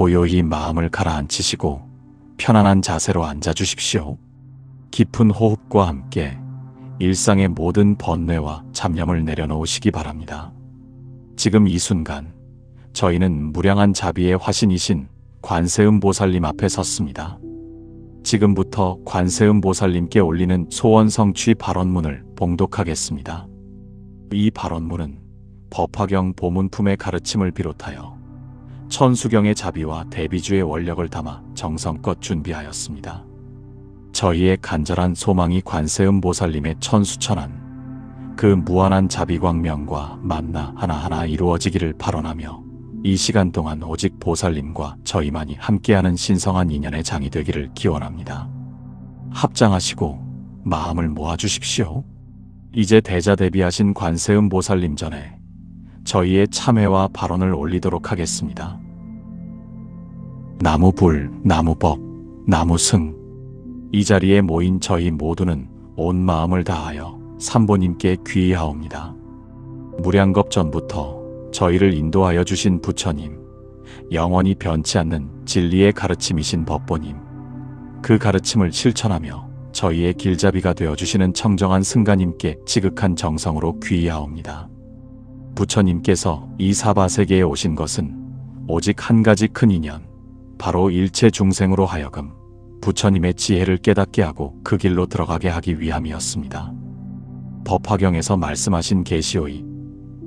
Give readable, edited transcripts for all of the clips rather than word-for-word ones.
고요히 마음을 가라앉히시고 편안한 자세로 앉아주십시오. 깊은 호흡과 함께 일상의 모든 번뇌와 잡념을 내려놓으시기 바랍니다. 지금 이 순간 저희는 무량한 자비의 화신이신 관세음보살님 앞에 섰습니다. 지금부터 관세음보살님께 올리는 소원 성취 발언문을 봉독하겠습니다. 이 발언문은 법화경 보문품의 가르침을 비롯하여 천수경의 자비와 대비주의 원력을 담아 정성껏 준비하였습니다. 저희의 간절한 소망이 관세음보살님의 천수천한 그 무한한 자비광명과 만나 하나하나 이루어지기를 발언하며 이 시간 동안 오직 보살님과 저희만이 함께하는 신성한 인연의 장이 되기를 기원합니다. 합장하시고 마음을 모아주십시오. 이제 대자대비하신 관세음보살님 전에 저희의 참회와 발언을 올리도록 하겠습니다. 나무불, 나무법, 나무승. 이 자리에 모인 저희 모두는 온 마음을 다하여 삼보님께 귀의하옵니다. 무량겁 전부터 저희를 인도하여 주신 부처님, 영원히 변치 않는 진리의 가르침이신 법보님, 그 가르침을 실천하며 저희의 길잡이가 되어주시는 청정한 승가님께 지극한 정성으로 귀의하옵니다. 부처님께서 이 사바세계에 오신 것은 오직 한 가지 큰 인연, 바로 일체 중생으로 하여금 부처님의 지혜를 깨닫게 하고 그 길로 들어가게 하기 위함이었습니다. 법화경에서 말씀하신 계시오이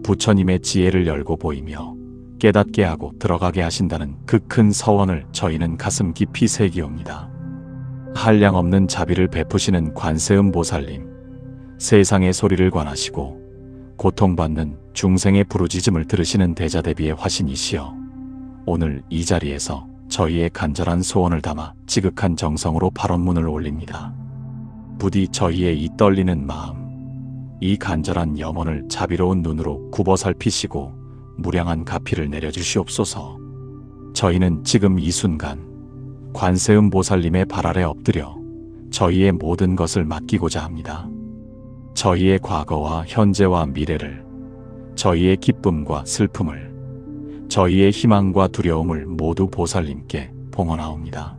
부처님의 지혜를 열고 보이며 깨닫게 하고 들어가게 하신다는 그 큰 서원을 저희는 가슴 깊이 새기옵니다. 한량없는 자비를 베푸시는 관세음보살님, 세상의 소리를 관하시고 고통받는 중생의 부르짖음을 들으시는 대자대비의 화신이시여, 오늘 이 자리에서 저희의 간절한 소원을 담아 지극한 정성으로 발언문을 올립니다. 부디 저희의 이 떨리는 마음, 이 간절한 염원을 자비로운 눈으로 굽어 살피시고 무량한 가피를 내려주시옵소서. 저희는 지금 이 순간 관세음보살님의 발 아래 엎드려 저희의 모든 것을 맡기고자 합니다. 저희의 과거와 현재와 미래를, 저희의 기쁨과 슬픔을, 저희의 희망과 두려움을 모두 보살님께 봉헌하옵니다.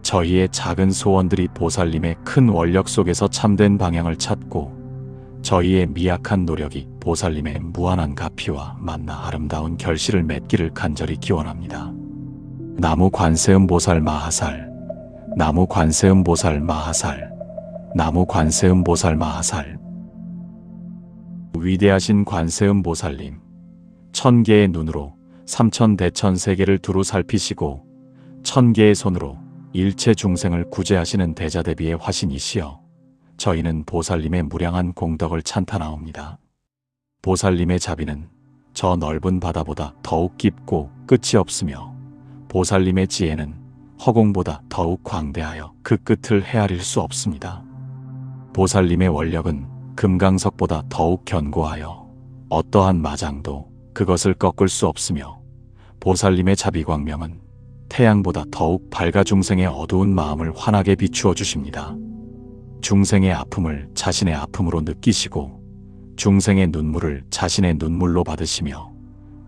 저희의 작은 소원들이 보살님의 큰 원력 속에서 참된 방향을 찾고 저희의 미약한 노력이 보살님의 무한한 가피와 만나 아름다운 결실을 맺기를 간절히 기원합니다. 나무 관세음보살 마하살, 나무 관세음보살 마하살, 나무 관세음보살 마하살. 위대하신 관세음보살님, 천개의 눈으로 삼천대천세계를 두루 살피시고 천개의 손으로 일체 중생을 구제하시는 대자대비의 화신이시여, 저희는 보살님의 무량한 공덕을 찬탄하옵니다. 보살님의 자비는 저 넓은 바다보다 더욱 깊고 끝이 없으며 보살님의 지혜는 허공보다 더욱 광대하여 그 끝을 헤아릴 수 없습니다. 보살님의 원력은 금강석보다 더욱 견고하여 어떠한 마장도 그것을 꺾을 수 없으며 보살님의 자비광명은 태양보다 더욱 밝아 중생의 어두운 마음을 환하게 비추어 주십니다. 중생의 아픔을 자신의 아픔으로 느끼시고 중생의 눈물을 자신의 눈물로 받으시며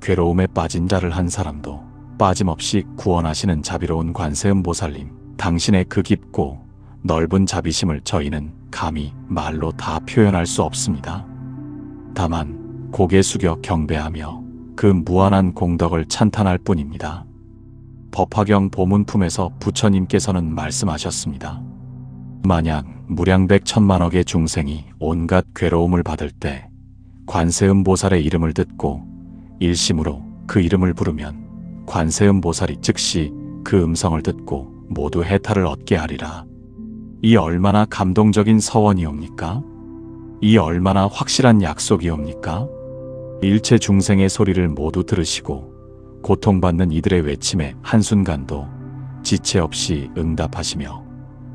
괴로움에 빠진 자를 한 사람도 빠짐없이 구원하시는 자비로운 관세음보살님, 당신의 그 깊고 넓은 자비심을 저희는 감히 말로 다 표현할 수 없습니다. 다만 고개 숙여 경배하며 그 무한한 공덕을 찬탄할 뿐입니다. 법화경 보문품에서 부처님께서는 말씀하셨습니다. 만약 무량백 천만억의 중생이 온갖 괴로움을 받을 때 관세음보살의 이름을 듣고 일심으로 그 이름을 부르면 관세음보살이 즉시 그 음성을 듣고 모두 해탈을 얻게 하리라. 이 얼마나 감동적인 서원이옵니까? 이 얼마나 확실한 약속이옵니까? 일체 중생의 소리를 모두 들으시고 고통받는 이들의 외침에 한순간도 지체 없이 응답하시며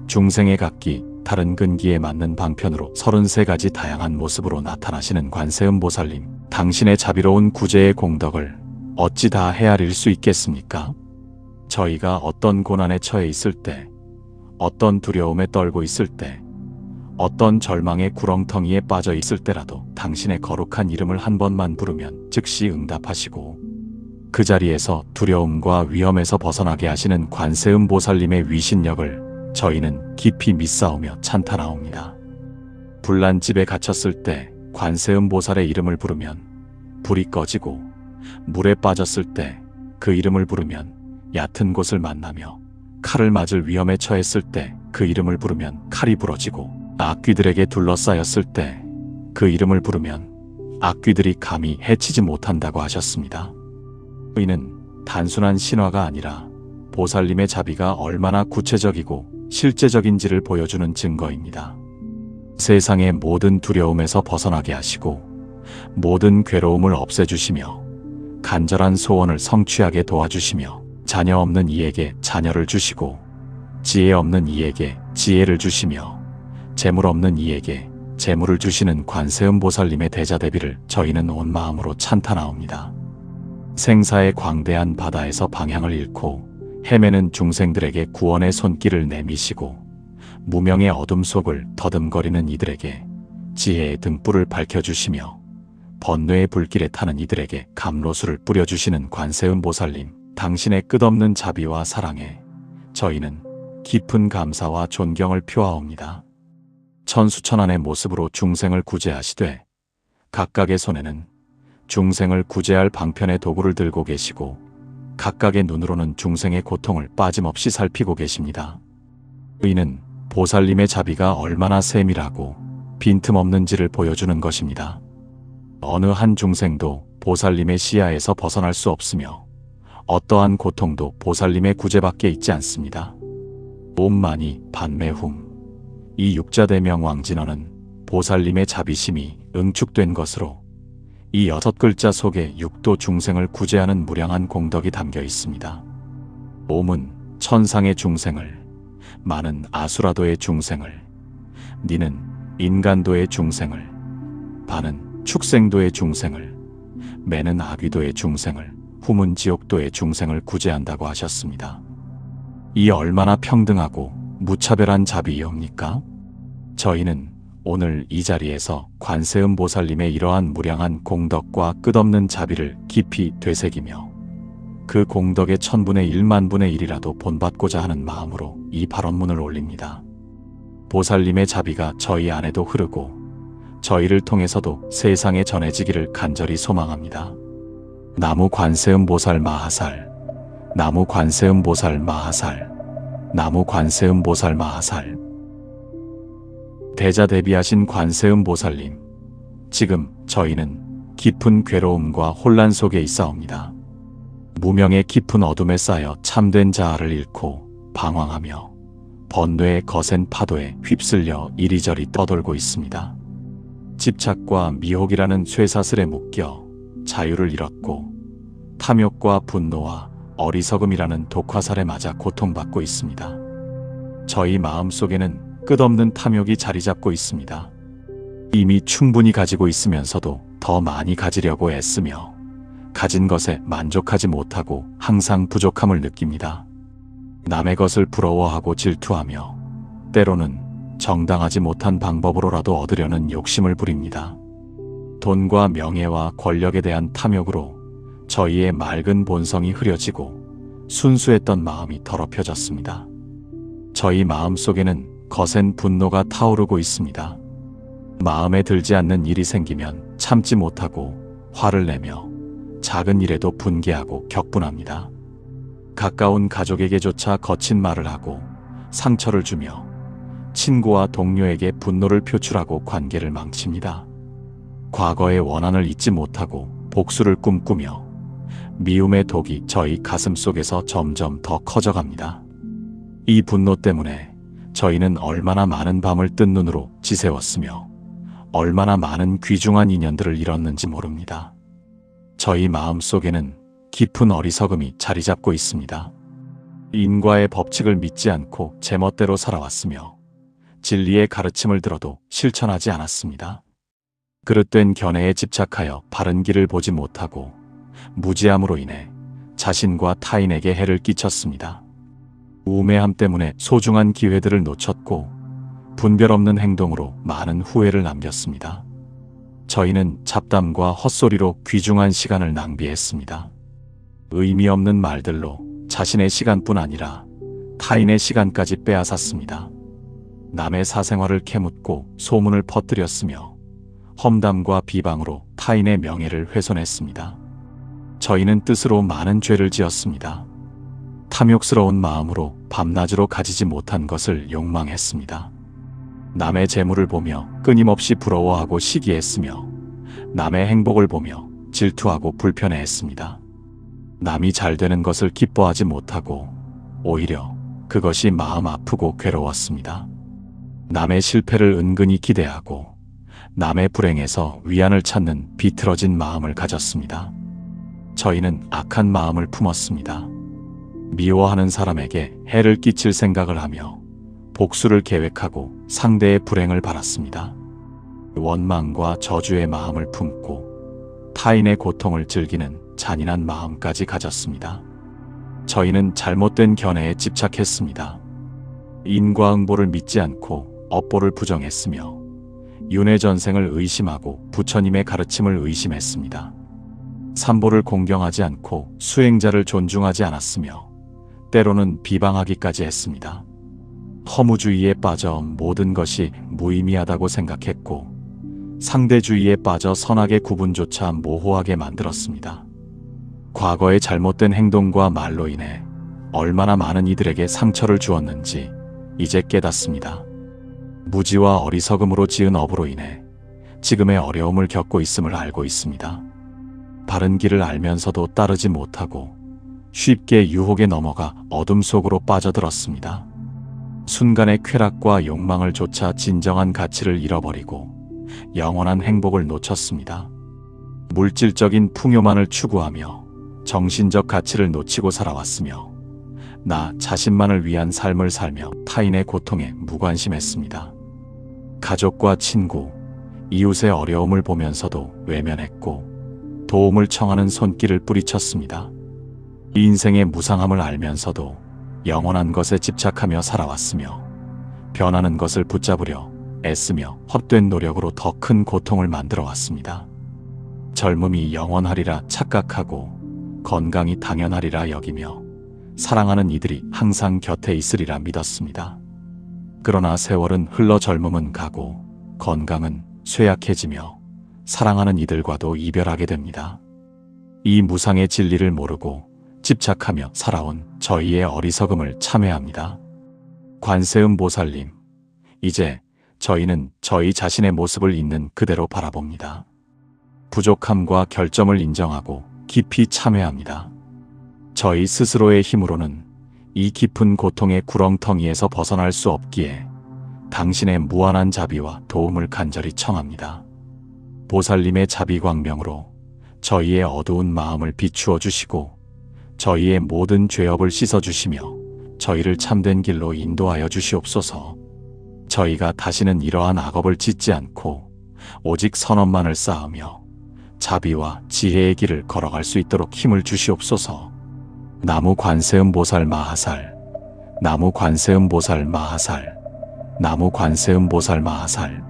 중생의 각기 다른 근기에 맞는 방편으로 33가지 다양한 모습으로 나타나시는 관세음보살님, 당신의 자비로운 구제의 공덕을 어찌 다 헤아릴 수 있겠습니까? 저희가 어떤 고난에 처해 있을 때, 어떤 두려움에 떨고 있을 때, 어떤 절망의 구렁텅이에 빠져 있을 때라도 당신의 거룩한 이름을 한 번만 부르면 즉시 응답하시고 그 자리에서 두려움과 위험에서 벗어나게 하시는 관세음 보살님의 위신력을 저희는 깊이 믿사오며 찬탄하옵니다. 불난집에 갇혔을 때 관세음 보살의 이름을 부르면 불이 꺼지고, 물에 빠졌을 때 그 이름을 부르면 얕은 곳을 만나며, 칼을 맞을 위험에 처했을 때 그 이름을 부르면 칼이 부러지고, 악귀들에게 둘러싸였을 때 그 이름을 부르면 악귀들이 감히 해치지 못한다고 하셨습니다. 이는 단순한 신화가 아니라 보살님의 자비가 얼마나 구체적이고 실제적인지를 보여주는 증거입니다. 세상의 모든 두려움에서 벗어나게 하시고 모든 괴로움을 없애주시며 간절한 소원을 성취하게 도와주시며, 자녀 없는 이에게 자녀를 주시고 지혜 없는 이에게 지혜를 주시며 재물 없는 이에게 재물을 주시는 관세음 보살님의 대자대비를 저희는 온 마음으로 찬탄하옵니다. 생사의 광대한 바다에서 방향을 잃고 헤매는 중생들에게 구원의 손길을 내미시고, 무명의 어둠 속을 더듬거리는 이들에게 지혜의 등불을 밝혀주시며, 번뇌의 불길에 타는 이들에게 감로수를 뿌려주시는 관세음 보살님, 당신의 끝없는 자비와 사랑에 저희는 깊은 감사와 존경을 표하옵니다. 천수천안의 모습으로 중생을 구제하시되 각각의 손에는 중생을 구제할 방편의 도구를 들고 계시고, 각각의 눈으로는 중생의 고통을 빠짐없이 살피고 계십니다. 이는 보살님의 자비가 얼마나 세밀하고 빈틈없는지를 보여주는 것입니다. 어느 한 중생도 보살님의 시야에서 벗어날 수 없으며 어떠한 고통도 보살님의 구제 밖에 있지 않습니다. 옴마니 반매훔. 이 육자대명 왕진어는 보살님의 자비심이 응축된 것으로 이 6글자 속에 육도 중생을 구제하는 무량한 공덕이 담겨 있습니다. 옴은 천상의 중생을, 마는 아수라도의 중생을, 니는 인간도의 중생을, 반은 축생도의 중생을, 매는 아귀도의 중생을, 훔은 지옥도의 중생을 구제한다고 하셨습니다. 이 얼마나 평등하고 무차별한 자비이옵니까? 저희는 오늘 이 자리에서 관세음 보살님의 이러한 무량한 공덕과 끝없는 자비를 깊이 되새기며 그 공덕의 1000분의 1만분의 1이라도 본받고자 하는 마음으로 이 발언문을 올립니다. 보살님의 자비가 저희 안에도 흐르고 저희를 통해서도 세상에 전해지기를 간절히 소망합니다. 나무 관세음 보살 마하살, 나무 관세음 보살 마하살, 나무 관세음 보살 마하살. 대자대비하신 관세음 보살님, 지금 저희는 깊은 괴로움과 혼란 속에 있사옵니다. 무명의 깊은 어둠에 쌓여 참된 자아를 잃고 방황하며 번뇌의 거센 파도에 휩쓸려 이리저리 떠돌고 있습니다. 집착과 미혹이라는 쇠사슬에 묶여 자유를 잃었고 탐욕과 분노와 어리석음이라는 독화살에 맞아 고통받고 있습니다. 저희 마음속에는 끝없는 탐욕이 자리 잡고 있습니다. 이미 충분히 가지고 있으면서도 더 많이 가지려고 애쓰며 가진 것에 만족하지 못하고 항상 부족함을 느낍니다. 남의 것을 부러워하고 질투하며 때로는 정당하지 못한 방법으로라도 얻으려는 욕심을 부립니다. 돈과 명예와 권력에 대한 탐욕으로 저희의 맑은 본성이 흐려지고 순수했던 마음이 더럽혀졌습니다. 저희 마음속에는 거센 분노가 타오르고 있습니다. 마음에 들지 않는 일이 생기면 참지 못하고 화를 내며 작은 일에도 분개하고 격분합니다. 가까운 가족에게조차 거친 말을 하고 상처를 주며 친구와 동료에게 분노를 표출하고 관계를 망칩니다. 과거의 원한을 잊지 못하고 복수를 꿈꾸며 미움의 독이 저희 가슴 속에서 점점 더 커져갑니다. 이 분노 때문에 저희는 얼마나 많은 밤을 뜬 눈으로 지새웠으며 얼마나 많은 귀중한 인연들을 잃었는지 모릅니다. 저희 마음 속에는 깊은 어리석음이 자리 잡고 있습니다. 인과의 법칙을 믿지 않고 제멋대로 살아왔으며 진리의 가르침을 들어도 실천하지 않았습니다. 그릇된 견해에 집착하여 바른 길을 보지 못하고 무지함으로 인해 자신과 타인에게 해를 끼쳤습니다. 우매함 때문에 소중한 기회들을 놓쳤고 분별 없는 행동으로 많은 후회를 남겼습니다. 저희는 잡담과 헛소리로 귀중한 시간을 낭비했습니다. 의미 없는 말들로 자신의 시간뿐 아니라 타인의 시간까지 빼앗았습니다. 남의 사생활을 캐묻고 소문을 퍼뜨렸으며 험담과 비방으로 타인의 명예를 훼손했습니다. 저희는 뜻으로 많은 죄를 지었습니다. 탐욕스러운 마음으로 밤낮으로 가지지 못한 것을 욕망했습니다. 남의 재물을 보며 끊임없이 부러워하고 시기했으며 남의 행복을 보며 질투하고 불편해했습니다. 남이 잘 되는 것을 기뻐하지 못하고 오히려 그것이 마음 아프고 괴로웠습니다. 남의 실패를 은근히 기대하고 남의 불행에서 위안을 찾는 비틀어진 마음을 가졌습니다. 저희는 악한 마음을 품었습니다. 미워하는 사람에게 해를 끼칠 생각을 하며 복수를 계획하고 상대의 불행을 바랐습니다. 원망과 저주의 마음을 품고 타인의 고통을 즐기는 잔인한 마음까지 가졌습니다. 저희는 잘못된 견해에 집착했습니다. 인과응보를 믿지 않고 업보를 부정했으며 윤회전생을 의심하고 부처님의 가르침을 의심했습니다. 삼보를 공경하지 않고 수행자를 존중하지 않았으며 때로는 비방하기까지 했습니다. 허무주의에 빠져 모든 것이 무의미하다고 생각했고 상대주의에 빠져 선악의 구분조차 모호하게 만들었습니다. 과거의 잘못된 행동과 말로 인해 얼마나 많은 이들에게 상처를 주었는지 이제 깨닫습니다. 무지와 어리석음으로 지은 업으로 인해 지금의 어려움을 겪고 있음을 알고 있습니다. 바른 길을 알면서도 따르지 못하고 쉽게 유혹에 넘어가 어둠 속으로 빠져들었습니다. 순간의 쾌락과 욕망을 좇아 진정한 가치를 잃어버리고 영원한 행복을 놓쳤습니다. 물질적인 풍요만을 추구하며 정신적 가치를 놓치고 살아왔으며 나 자신만을 위한 삶을 살며 타인의 고통에 무관심했습니다. 가족과 친구, 이웃의 어려움을 보면서도 외면했고 도움을 청하는 손길을 뿌리쳤습니다. 인생의 무상함을 알면서도 영원한 것에 집착하며 살아왔으며 변하는 것을 붙잡으려 애쓰며 헛된 노력으로 더 큰 고통을 만들어 왔습니다. 젊음이 영원하리라 착각하고 건강이 당연하리라 여기며 사랑하는 이들이 항상 곁에 있으리라 믿었습니다. 그러나 세월은 흘러 젊음은 가고 건강은 쇠약해지며 사랑하는 이들과도 이별하게 됩니다. 이 무상의 진리를 모르고 집착하며 살아온 저희의 어리석음을 참회합니다. 관세음 보살님, 이제 저희는 저희 자신의 모습을 있는 그대로 바라봅니다. 부족함과 결점을 인정하고 깊이 참회합니다. 저희 스스로의 힘으로는 이 깊은 고통의 구렁텅이에서 벗어날 수 없기에 당신의 무한한 자비와 도움을 간절히 청합니다. 보살님의 자비광명으로 저희의 어두운 마음을 비추어 주시고 저희의 모든 죄업을 씻어주시며 저희를 참된 길로 인도하여 주시옵소서. 저희가 다시는 이러한 악업을 짓지 않고 오직 선업만을 쌓으며 자비와 지혜의 길을 걸어갈 수 있도록 힘을 주시옵소서. 나무 관세음 보살 마하살, 나무 관세음 보살 마하살, 나무 관세음 보살 마하살.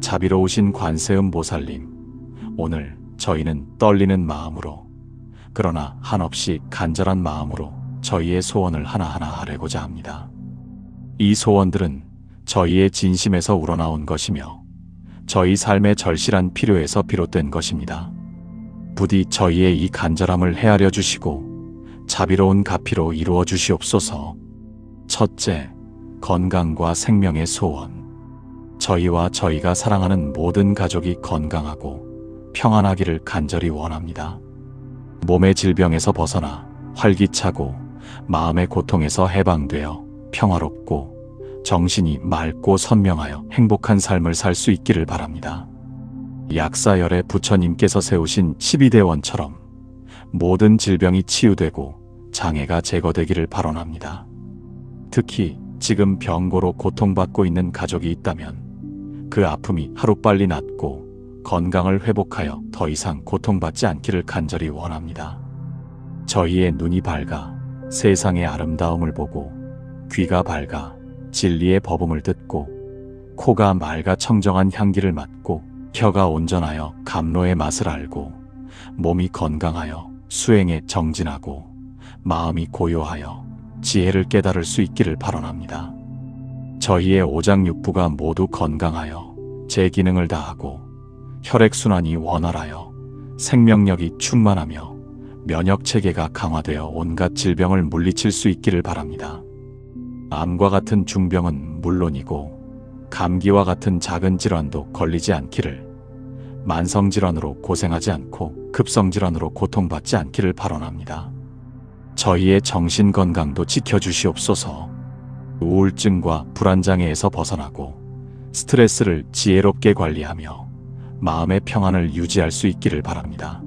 자비로우신 관세음 보살님, 오늘 저희는 떨리는 마음으로 그러나 한없이 간절한 마음으로 저희의 소원을 하나하나 아뢰고자 합니다. 이 소원들은 저희의 진심에서 우러나온 것이며 저희 삶의 절실한 필요에서 비롯된 것입니다. 부디 저희의 이 간절함을 헤아려 주시고 자비로운 가피로 이루어 주시옵소서. 첫째, 건강과 생명의 소원. 저희와 저희가 사랑하는 모든 가족이 건강하고 평안하기를 간절히 원합니다. 몸의 질병에서 벗어나 활기차고 마음의 고통에서 해방되어 평화롭고 정신이 맑고 선명하여 행복한 삶을 살 수 있기를 바랍니다. 약사열의 부처님께서 세우신 12대원처럼 모든 질병이 치유되고 장애가 제거되기를 발언합니다. 특히 지금 병고로 고통받고 있는 가족이 있다면 그 아픔이 하루빨리 낫고 건강을 회복하여 더 이상 고통받지 않기를 간절히 원합니다. 저희의 눈이 밝아 세상의 아름다움을 보고 귀가 밝아 진리의 법음을 듣고 코가 맑아 청정한 향기를 맡고 혀가 온전하여 감로의 맛을 알고 몸이 건강하여 수행에 정진하고 마음이 고요하여 지혜를 깨달을 수 있기를 발언합니다. 저희의 오장육부가 모두 건강하여 제 기능을 다하고 혈액순환이 원활하여 생명력이 충만하며 면역체계가 강화되어 온갖 질병을 물리칠 수 있기를 바랍니다. 암과 같은 중병은 물론이고 감기와 같은 작은 질환도 걸리지 않기를, 만성질환으로 고생하지 않고 급성질환으로 고통받지 않기를 발언합니다. 저희의 정신건강도 지켜주시옵소서. 우울증과 불안장애에서 벗어나고 스트레스를 지혜롭게 관리하며 마음의 평안을 유지할 수 있기를 바랍니다.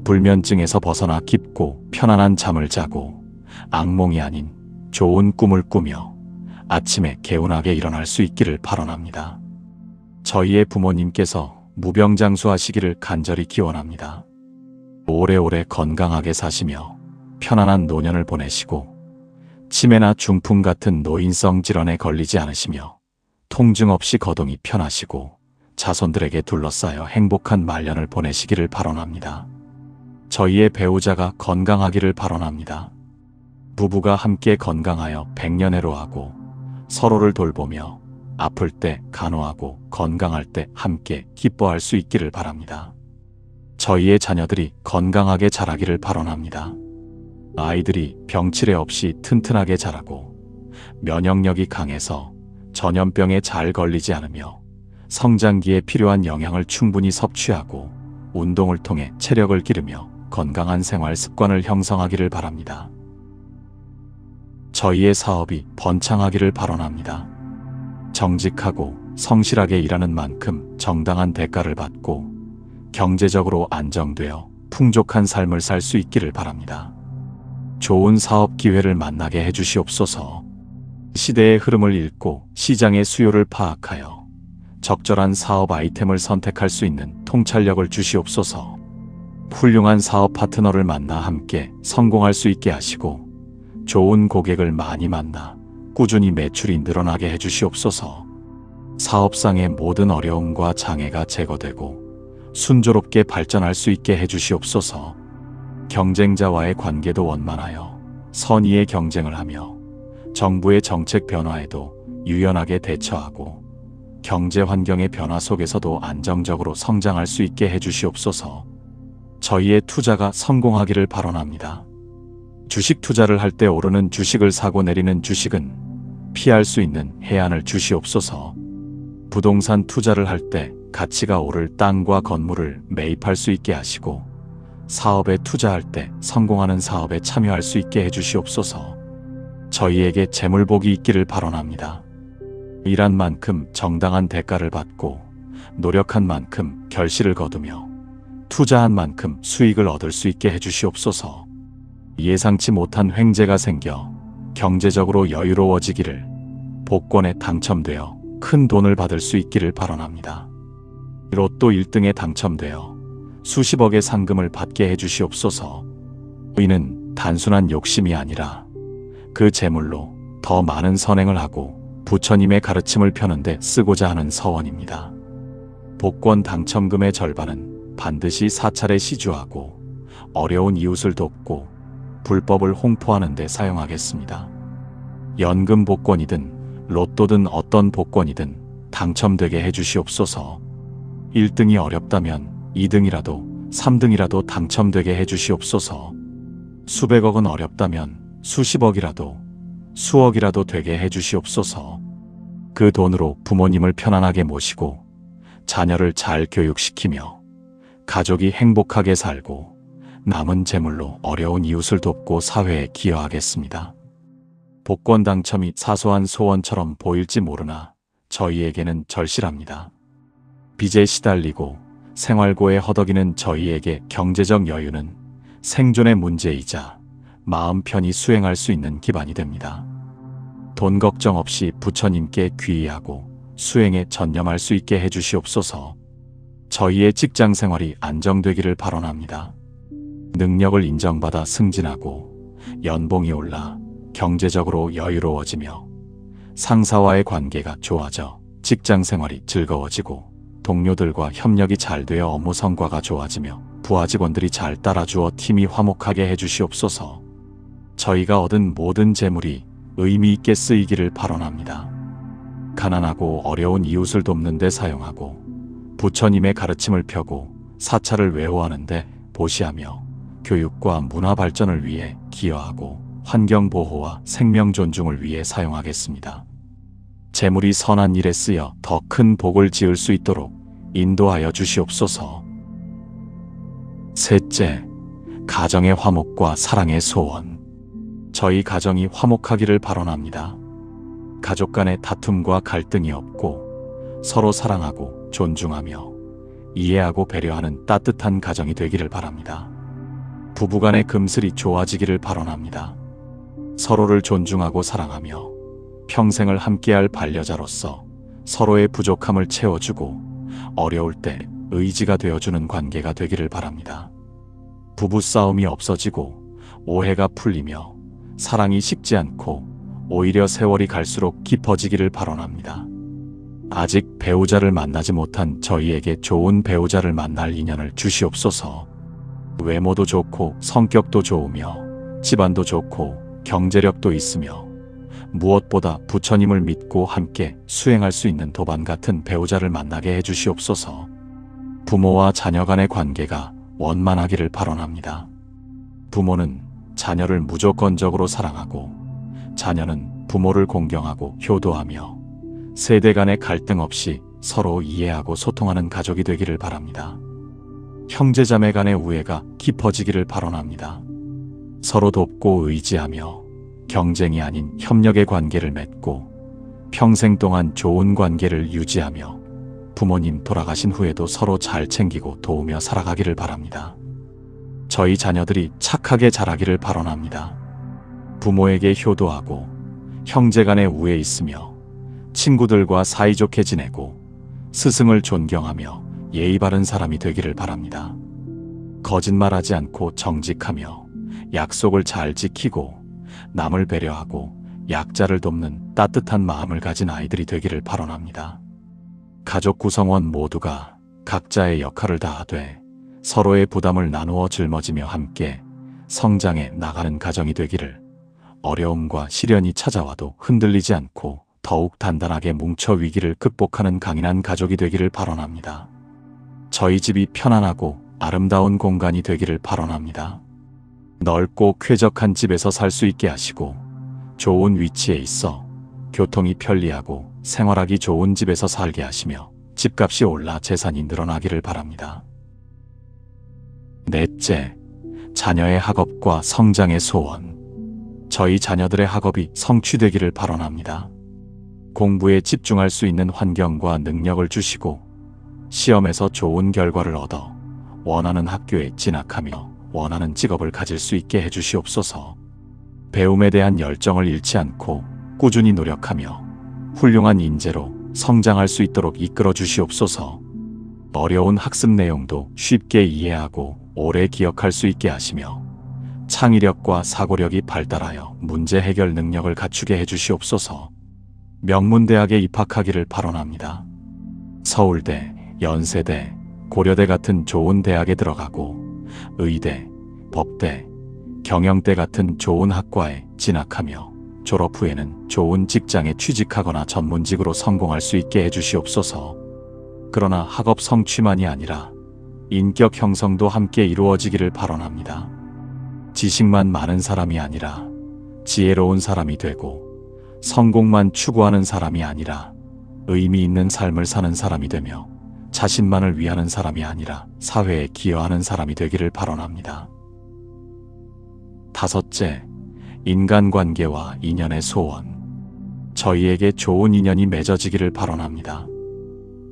불면증에서 벗어나 깊고 편안한 잠을 자고 악몽이 아닌 좋은 꿈을 꾸며 아침에 개운하게 일어날 수 있기를 발언합니다. 저희의 부모님께서 무병장수하시기를 간절히 기원합니다. 오래오래 건강하게 사시며 편안한 노년을 보내시고 치매나 중풍 같은 노인성 질환에 걸리지 않으시며 통증 없이 거동이 편하시고 자손들에게 둘러싸여 행복한 말년을 보내시기를 발언합니다. 저희의 배우자가 건강하기를 발언합니다. 부부가 함께 건강하여 백년해로하고 서로를 돌보며 아플 때 간호하고 건강할 때 함께 기뻐할 수 있기를 바랍니다. 저희의 자녀들이 건강하게 자라기를 발언합니다. 아이들이 병치레 없이 튼튼하게 자라고 면역력이 강해서 전염병에 잘 걸리지 않으며 성장기에 필요한 영양을 충분히 섭취하고 운동을 통해 체력을 기르며 건강한 생활 습관을 형성하기를 바랍니다. 저희의 사업이 번창하기를 발언합니다. 정직하고 성실하게 일하는 만큼 정당한 대가를 받고 경제적으로 안정되어 풍족한 삶을 살 수 있기를 바랍니다. 좋은 사업 기회를 만나게 해주시옵소서. 시대의 흐름을 읽고 시장의 수요를 파악하여 적절한 사업 아이템을 선택할 수 있는 통찰력을 주시옵소서. 훌륭한 사업 파트너를 만나 함께 성공할 수 있게 하시고 좋은 고객을 많이 만나 꾸준히 매출이 늘어나게 해주시옵소서. 사업상의 모든 어려움과 장애가 제거되고 순조롭게 발전할 수 있게 해주시옵소서. 경쟁자와의 관계도 원만하여 선의의 경쟁을 하며 정부의 정책 변화에도 유연하게 대처하고 경제 환경의 변화 속에서도 안정적으로 성장할 수 있게 해주시옵소서. 저희의 투자가 성공하기를 발언합니다. 주식 투자를 할 때 오르는 주식을 사고 내리는 주식은 피할 수 있는 해안을 주시옵소서. 부동산 투자를 할 때 가치가 오를 땅과 건물을 매입할 수 있게 하시고 사업에 투자할 때 성공하는 사업에 참여할 수 있게 해주시옵소서. 저희에게 재물복이 있기를 발언합니다. 일한 만큼 정당한 대가를 받고 노력한 만큼 결실을 거두며 투자한 만큼 수익을 얻을 수 있게 해주시옵소서. 예상치 못한 횡재가 생겨 경제적으로 여유로워지기를, 복권에 당첨되어 큰 돈을 받을 수 있기를 발언합니다. 로또 1등에 당첨되어 수십억의 상금을 받게 해주시옵소서. 이는 단순한 욕심이 아니라 그 재물로 더 많은 선행을 하고 부처님의 가르침을 펴는데 쓰고자 하는 서원입니다. 복권 당첨금의 절반은 반드시 사찰에 시주하고 어려운 이웃을 돕고 불법을 홍포하는 데 사용하겠습니다. 연금 복권이든 로또든 어떤 복권이든 당첨되게 해주시옵소서. 1등이 어렵다면 2등이라도 3등이라도 당첨되게 해주시옵소서. 수백억은 어렵다면 수십억이라도 수억이라도 되게 해주시옵소서. 그 돈으로 부모님을 편안하게 모시고 자녀를 잘 교육시키며 가족이 행복하게 살고 남은 재물로 어려운 이웃을 돕고 사회에 기여하겠습니다. 복권 당첨이 사소한 소원처럼 보일지 모르나 저희에게는 절실합니다. 빚에 시달리고 생활고에 허덕이는 저희에게 경제적 여유는 생존의 문제이자 마음 편히 수행할 수 있는 기반이 됩니다. 돈 걱정 없이 부처님께 귀의하고 수행에 전념할 수 있게 해주시옵소서. 저희의 직장 생활이 안정되기를 발언합니다. 능력을 인정받아 승진하고 연봉이 올라 경제적으로 여유로워지며 상사와의 관계가 좋아져 직장 생활이 즐거워지고 동료들과 협력이 잘 되어 업무 성과가 좋아지며 부하 직원들이 잘 따라주어 팀이 화목하게 해주시옵소서. 저희가 얻은 모든 재물이 의미 있게 쓰이기를 발언합니다. 가난하고 어려운 이웃을 돕는 데 사용하고 부처님의 가르침을 펴고 사찰을 외호하는 데 보시하며 교육과 문화 발전을 위해 기여하고 환경 보호와 생명 존중을 위해 사용하겠습니다. 재물이 선한 일에 쓰여 더 큰 복을 지을 수 있도록 인도하여 주시옵소서. 셋째, 가정의 화목과 사랑의 소원. 저희 가정이 화목하기를 발언합니다. 가족 간의 다툼과 갈등이 없고 서로 사랑하고 존중하며 이해하고 배려하는 따뜻한 가정이 되기를 바랍니다. 부부간의 금슬이 좋아지기를 발언합니다. 서로를 존중하고 사랑하며 평생을 함께할 반려자로서 서로의 부족함을 채워주고 어려울 때 의지가 되어주는 관계가 되기를 바랍니다. 부부싸움이 없어지고 오해가 풀리며 사랑이 식지 않고 오히려 세월이 갈수록 깊어지기를 발언합니다. 아직 배우자를 만나지 못한 저희에게 좋은 배우자를 만날 인연을 주시옵소서. 외모도 좋고 성격도 좋으며 집안도 좋고 경제력도 있으며 무엇보다 부처님을 믿고 함께 수행할 수 있는 도반 같은 배우자를 만나게 해주시옵소서. 부모와 자녀 간의 관계가 원만하기를 발언합니다. 부모는 자녀를 무조건적으로 사랑하고 자녀는 부모를 공경하고 효도하며 세대 간의 갈등 없이 서로 이해하고 소통하는 가족이 되기를 바랍니다. 형제자매 간의 우애가 깊어지기를 발언합니다. 서로 돕고 의지하며 경쟁이 아닌 협력의 관계를 맺고 평생 동안 좋은 관계를 유지하며 부모님 돌아가신 후에도 서로 잘 챙기고 도우며 살아가기를 바랍니다. 저희 자녀들이 착하게 자라기를 발언합니다. 부모에게 효도하고 형제 간의 우애 있으며 친구들과 사이좋게 지내고 스승을 존경하며 예의 바른 사람이 되기를 바랍니다. 거짓말하지 않고 정직하며 약속을 잘 지키고 남을 배려하고 약자를 돕는 따뜻한 마음을 가진 아이들이 되기를 발언합니다. 가족 구성원 모두가 각자의 역할을 다하되 서로의 부담을 나누어 짊어지며 함께 성장해 나가는 가정이 되기를, 어려움과 시련이 찾아와도 흔들리지 않고 더욱 단단하게 뭉쳐 위기를 극복하는 강인한 가족이 되기를 발언합니다. 저희 집이 편안하고 아름다운 공간이 되기를 발언합니다. 넓고 쾌적한 집에서 살 수 있게 하시고 좋은 위치에 있어 교통이 편리하고 생활하기 좋은 집에서 살게 하시며 집값이 올라 재산이 늘어나기를 바랍니다. 넷째, 자녀의 학업과 성장의 소원. 저희 자녀들의 학업이 성취되기를 발언합니다. 공부에 집중할 수 있는 환경과 능력을 주시고 시험에서 좋은 결과를 얻어 원하는 학교에 진학하며 원하는 직업을 가질 수 있게 해주시옵소서. 배움에 대한 열정을 잃지 않고 꾸준히 노력하며 훌륭한 인재로 성장할 수 있도록 이끌어 주시옵소서. 어려운 학습 내용도 쉽게 이해하고 오래 기억할 수 있게 하시며 창의력과 사고력이 발달하여 문제 해결 능력을 갖추게 해주시옵소서. 명문대학에 입학하기를 발언합니다. 서울대, 연세대, 고려대 같은 좋은 대학에 들어가고 의대, 법대, 경영대 같은 좋은 학과에 진학하며 졸업 후에는 좋은 직장에 취직하거나 전문직으로 성공할 수 있게 해주시옵소서. 그러나 학업 성취만이 아니라 인격 형성도 함께 이루어지기를 발언합니다. 지식만 많은 사람이 아니라 지혜로운 사람이 되고 성공만 추구하는 사람이 아니라 의미 있는 삶을 사는 사람이 되며 자신만을 위하는 사람이 아니라 사회에 기여하는 사람이 되기를 발언합니다. 다섯째, 인간관계와 인연의 소원. 저희에게 좋은 인연이 맺어지기를 발언합니다.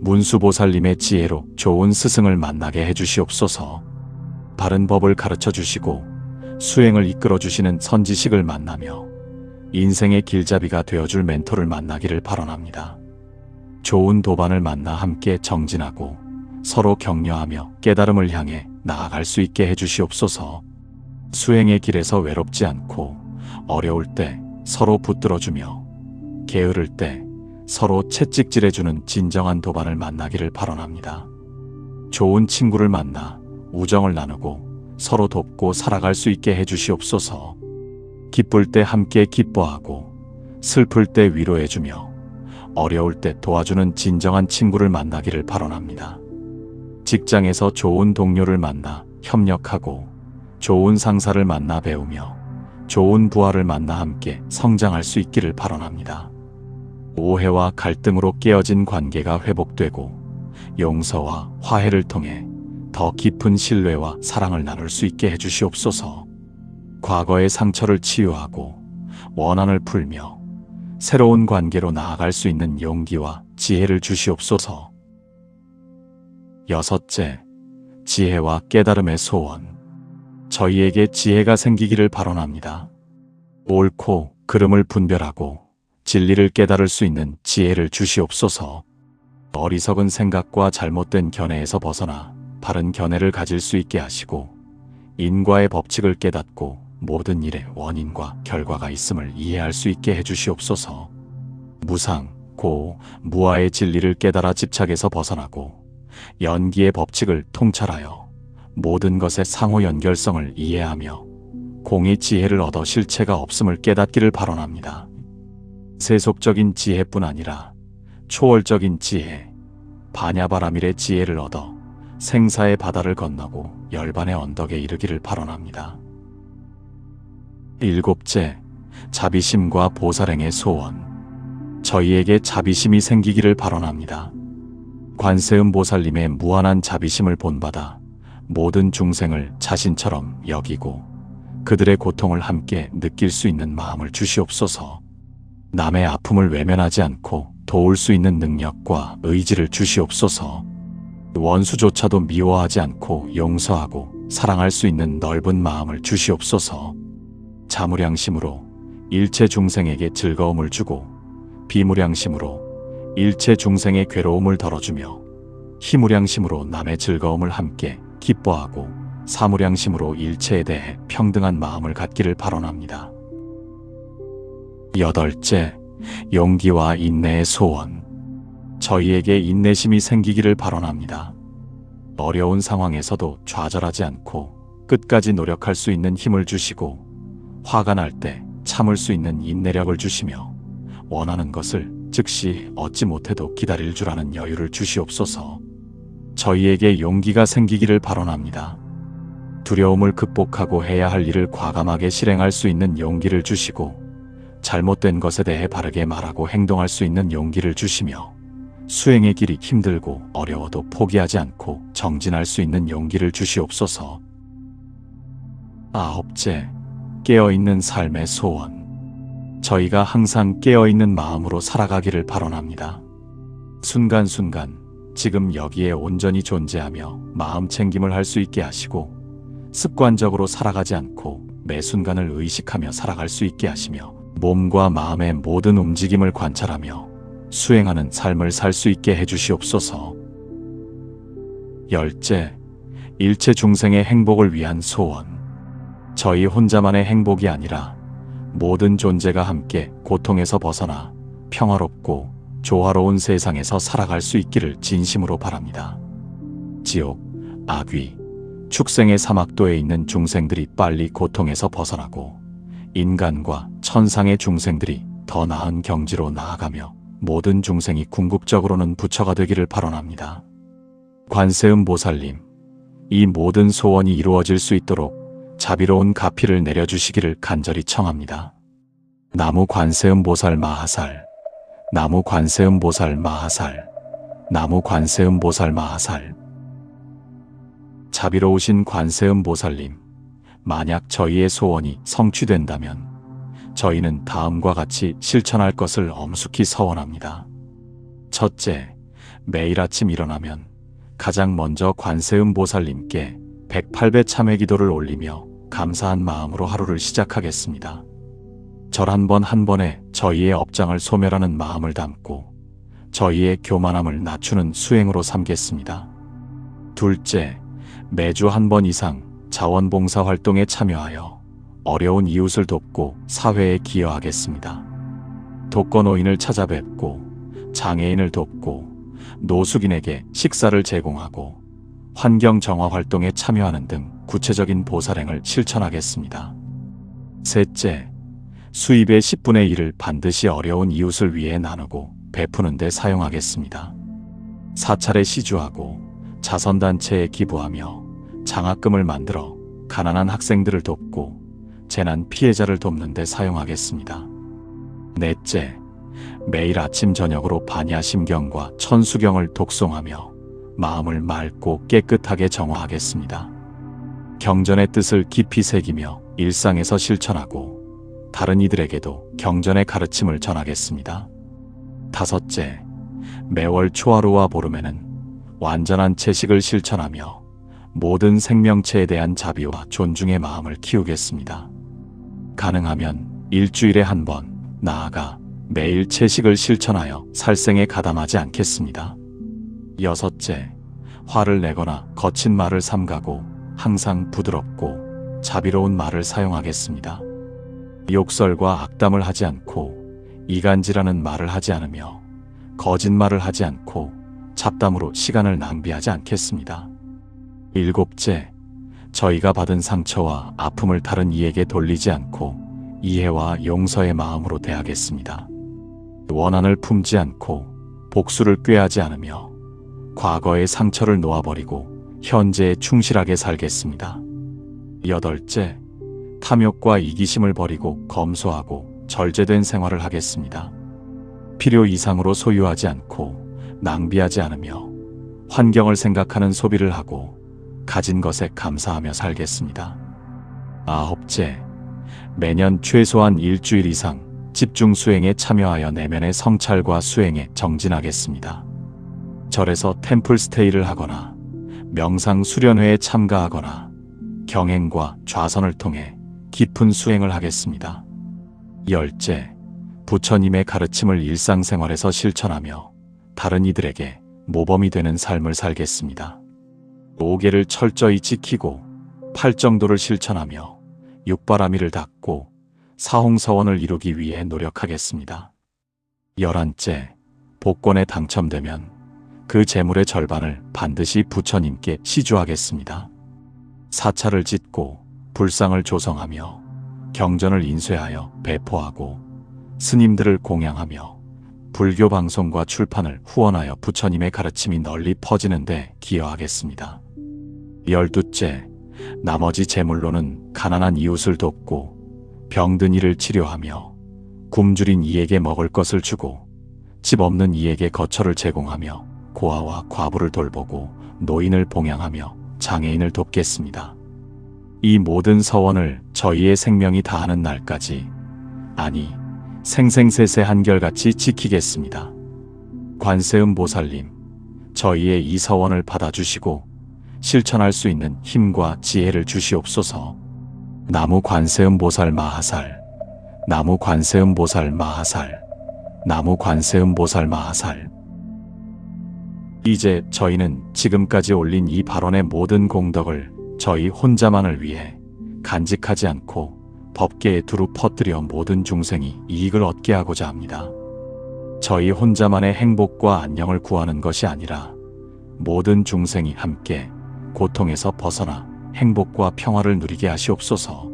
문수보살님의 지혜로 좋은 스승을 만나게 해주시옵소서. 바른 법을 가르쳐 주시고 수행을 이끌어 주시는 선지식을 만나며 인생의 길잡이가 되어줄 멘토를 만나기를 발언합니다. 좋은 도반을 만나 함께 정진하고 서로 격려하며 깨달음을 향해 나아갈 수 있게 해주시옵소서. 수행의 길에서 외롭지 않고 어려울 때 서로 붙들어주며 게으를 때 서로 채찍질해주는 진정한 도반을 만나기를 발언합니다. 좋은 친구를 만나 우정을 나누고 서로 돕고 살아갈 수 있게 해주시옵소서. 기쁠 때 함께 기뻐하고 슬플 때 위로해주며 어려울 때 도와주는 진정한 친구를 만나기를 바라옵니다. 직장에서 좋은 동료를 만나 협력하고 좋은 상사를 만나 배우며 좋은 부하를 만나 함께 성장할 수 있기를 바라옵니다. 오해와 갈등으로 깨어진 관계가 회복되고 용서와 화해를 통해 더 깊은 신뢰와 사랑을 나눌 수 있게 해주시옵소서. 과거의 상처를 치유하고 원한을 풀며 새로운 관계로 나아갈 수 있는 용기와 지혜를 주시옵소서. 여섯째, 지혜와 깨달음의 소원. 저희에게 지혜가 생기기를 바라옵니다. 옳고 그름을 분별하고 진리를 깨달을 수 있는 지혜를 주시옵소서. 어리석은 생각과 잘못된 견해에서 벗어나 바른 견해를 가질 수 있게 하시고 인과의 법칙을 깨닫고 모든 일에 원인과 결과가 있음을 이해할 수 있게 해주시옵소서. 무상, 고, 무아의 진리를 깨달아 집착에서 벗어나고 연기의 법칙을 통찰하여 모든 것의 상호 연결성을 이해하며 공의 지혜를 얻어 실체가 없음을 깨닫기를 바라옵니다. 세속적인 지혜뿐 아니라 초월적인 지혜, 바냐바라밀의 지혜를 얻어 생사의 바다를 건너고 열반의 언덕에 이르기를 바라옵니다. 일곱째, 자비심과 보살행의 소원. 저희에게 자비심이 생기기를 바라옵니다. 관세음 보살님의 무한한 자비심을 본받아 모든 중생을 자신처럼 여기고 그들의 고통을 함께 느낄 수 있는 마음을 주시옵소서. 남의 아픔을 외면하지 않고 도울 수 있는 능력과 의지를 주시옵소서. 원수조차도 미워하지 않고 용서하고 사랑할 수 있는 넓은 마음을 주시옵소서. 자무량심으로 일체 중생에게 즐거움을 주고 비무량심으로 일체 중생의 괴로움을 덜어주며 희무량심으로 남의 즐거움을 함께 기뻐하고 사무량심으로 일체에 대해 평등한 마음을 갖기를 바라옵니다. 여덟째, 용기와 인내의 소원. 저희에게 인내심이 생기기를 바라옵니다. 어려운 상황에서도 좌절하지 않고 끝까지 노력할 수 있는 힘을 주시고 화가 날 때 참을 수 있는 인내력을 주시며 원하는 것을 즉시 얻지 못해도 기다릴 줄 아는 여유를 주시옵소서. 저희에게 용기가 생기기를 바라옵니다. 두려움을 극복하고 해야 할 일을 과감하게 실행할 수 있는 용기를 주시고 잘못된 것에 대해 바르게 말하고 행동할 수 있는 용기를 주시며 수행의 길이 힘들고 어려워도 포기하지 않고 정진할 수 있는 용기를 주시옵소서. 아홉째, 깨어있는 삶의 소원. 저희가 항상 깨어있는 마음으로 살아가기를 바라옵니다. 순간순간 지금 여기에 온전히 존재하며 마음 챙김을 할 수 있게 하시고 습관적으로 살아가지 않고 매 순간을 의식하며 살아갈 수 있게 하시며 몸과 마음의 모든 움직임을 관찰하며 수행하는 삶을 살 수 있게 해주시옵소서. 열째, 일체 중생의 행복을 위한 소원. 저희 혼자만의 행복이 아니라 모든 존재가 함께 고통에서 벗어나 평화롭고 조화로운 세상에서 살아갈 수 있기를 진심으로 바랍니다. 지옥, 악귀, 축생의 사막도에 있는 중생들이 빨리 고통에서 벗어나고 인간과 천상의 중생들이 더 나은 경지로 나아가며 모든 중생이 궁극적으로는 부처가 되기를 바라옵니다. 관세음 보살님, 이 모든 소원이 이루어질 수 있도록 자비로운 가피를 내려주시기를 간절히 청합니다. 나무 관세음 보살 마하살, 나무 관세음 보살 마하살, 나무 관세음 보살 마하살. 자비로우신 관세음 보살님, 만약 저희의 소원이 성취된다면 저희는 다음과 같이 실천할 것을 엄숙히 서원합니다. 첫째, 매일 아침 일어나면 가장 먼저 관세음 보살님께 108배 참회 기도를 올리며 감사한 마음으로 하루를 시작하겠습니다. 절 한 번 한 번에 저희의 업장을 소멸하는 마음을 담고 저희의 교만함을 낮추는 수행으로 삼겠습니다. 둘째, 매주 한 번 이상 자원봉사 활동에 참여하여 어려운 이웃을 돕고 사회에 기여하겠습니다. 독거노인을 찾아뵙고 장애인을 돕고 노숙인에게 식사를 제공하고 환경 정화 활동에 참여하는 등 구체적인 보살행을 실천하겠습니다. 셋째, 수입의 10분의 1을 반드시 어려운 이웃을 위해 나누고 베푸는 데 사용하겠습니다. 사찰에 시주하고 자선단체에 기부하며 장학금을 만들어 가난한 학생들을 돕고 재난 피해자를 돕는 데 사용하겠습니다. 넷째, 매일 아침 저녁으로 반야심경과 천수경을 독송하며 마음을 맑고 깨끗하게 정화하겠습니다. 경전의 뜻을 깊이 새기며 일상에서 실천하고 다른 이들에게도 경전의 가르침을 전하겠습니다. 다섯째, 매월 초하루와 보름에는 완전한 채식을 실천하며 모든 생명체에 대한 자비와 존중의 마음을 키우겠습니다. 가능하면 일주일에 한 번, 나아가 매일 채식을 실천하여 살생에 가담하지 않겠습니다. 여섯째, 화를 내거나 거친 말을 삼가고 항상 부드럽고 자비로운 말을 사용하겠습니다. 욕설과 악담을 하지 않고 이간질하는 말을 하지 않으며 거짓말을 하지 않고 잡담으로 시간을 낭비하지 않겠습니다. 일곱째, 저희가 받은 상처와 아픔을 다른 이에게 돌리지 않고 이해와 용서의 마음으로 대하겠습니다. 원한을 품지 않고 복수를 꾀하지 않으며 과거의 상처를 놓아버리고 현재에 충실하게 살겠습니다. 여덟째, 탐욕과 이기심을 버리고 검소하고 절제된 생활을 하겠습니다. 필요 이상으로 소유하지 않고 낭비하지 않으며 환경을 생각하는 소비를 하고 가진 것에 감사하며 살겠습니다. 아홉째, 매년 최소한 일주일 이상 집중 수행에 참여하여 내면의 성찰과 수행에 정진하겠습니다. 절에서 템플 스테이를 하거나 명상 수련회에 참가하거나 경행과 좌선을 통해 깊은 수행을 하겠습니다. 열째, 부처님의 가르침을 일상생활에서 실천하며 다른 이들에게 모범이 되는 삶을 살겠습니다. 5계를 철저히 지키고 팔정도를 실천하며 육바라밀을 닦고 사홍서원을 이루기 위해 노력하겠습니다. 11째, 복권에 당첨되면 그 재물의 절반을 반드시 부처님께 시주하겠습니다. 사찰을 짓고 불상을 조성하며 경전을 인쇄하여 배포하고 스님들을 공양하며 불교 방송과 출판을 후원하여 부처님의 가르침이 널리 퍼지는 데 기여하겠습니다. 12째, 나머지 재물로는 가난한 이웃을 돕고 병든 이를 치료하며 굶주린 이에게 먹을 것을 주고 집 없는 이에게 거처를 제공하며 고아와 과부를 돌보고 노인을 봉양하며 장애인을 돕겠습니다. 이 모든 서원을 저희의 생명이 다하는 날까지, 아니 생생세세 한결같이 지키겠습니다. 관세음 보살님, 저희의 이 서원을 받아주시고 실천할 수 있는 힘과 지혜를 주시옵소서. 나무 관세음 보살 마하살, 나무 관세음 보살 마하살, 나무 관세음 보살 마하살. 이제 저희는 지금까지 올린 이 발언의 모든 공덕을 저희 혼자만을 위해 간직하지 않고 법계에 두루 퍼뜨려 모든 중생이 이익을 얻게 하고자 합니다. 저희 혼자만의 행복과 안녕을 구하는 것이 아니라 모든 중생이 함께 고통에서 벗어나 행복과 평화를 누리게 하시옵소서.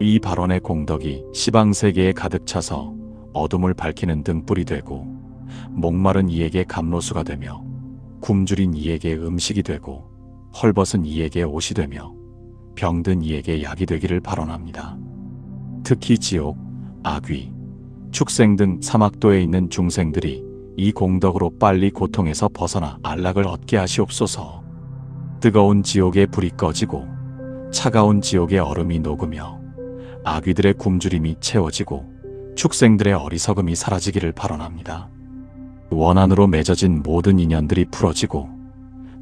이 발언의 공덕이 시방세계에 가득 차서 어둠을 밝히는 등불이 되고 목마른 이에게 감로수가 되며 굶주린 이에게 음식이 되고 헐벗은 이에게 옷이 되며 병든 이에게 약이 되기를 발언합니다. 특히 지옥, 악귀, 축생 등 사막도에 있는 중생들이 이 공덕으로 빨리 고통에서 벗어나 안락을 얻게 하시옵소서. 뜨거운 지옥의 불이 꺼지고 차가운 지옥의 얼음이 녹으며 악귀들의 굶주림이 채워지고 축생들의 어리석음이 사라지기를 발언합니다. 원한으로 맺어진 모든 인연들이 풀어지고